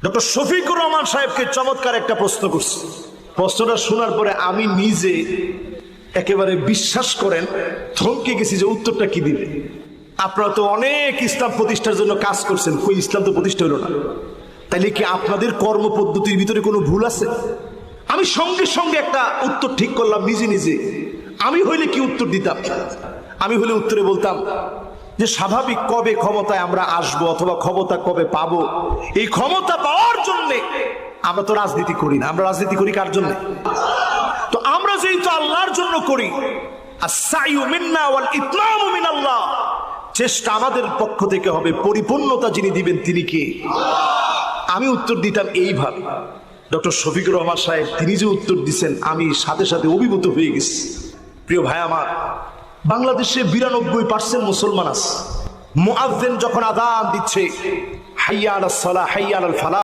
Doctor Shafiqur Rahman সাহেবকে চমৎকার একটা প্রশ্ন করছে। প্রশ্নটা শোনার পরে আমি নিজে একেবারে বিশ্বাস করেন থমকে গেছি যে উত্তরটা কি দিবে। আপনারা তো অনেক ইসলাম প্রতিষ্ঠার জন্য কাজ করছেন, কই ইসলাম তো প্রতিষ্ঠা হলো না। তাইলে কি আপনাদের কর্মপদ্ধতির ভিতরে কোনো ভুল আছে? আমি সঙ্গে সঙ্গে একটা উত্তর ঠিক করলাম নিজে নিজে। আমি হইলে কি উত্তর দিতাম? আমি হলে উত্তরে বলতাম যে স্বাভাবিক কবে ক্ষমতায় আমরা আসব অথবা ক্ষমতা কবে পাবো, এই ক্ষমতা পাওয়ার জন্য আমরা তো রাজনীতি করি না। আমরা রাজনীতি করি কার জন্য? তো আমরা যেহেতু আল্লাহর জন্য করি, আস-সাইয়ু মিন্না ওয়াল ইতমামু মিনাল্লাহ, চেষ্টা আমাদের পক্ষ থেকে হবে, পরিপূর্ণতা যিনি দিবেন তিনি কে? আমি উত্তর দিতাম এইভাবে। ডক্টর শফিকুর রহমান সাহেব তিনি যে উত্তর দিচ্ছেন আমি সাথে সাথে অভিভূত হয়ে গেছি। প্রিয় ভাই আমার, বাংলাদেশে 92% মুসলমান আছে। মুআজ্জিন যখন আযান দিচ্ছে হাইয়া আলাস সালাহ হাইয়া আলাল ফালাহ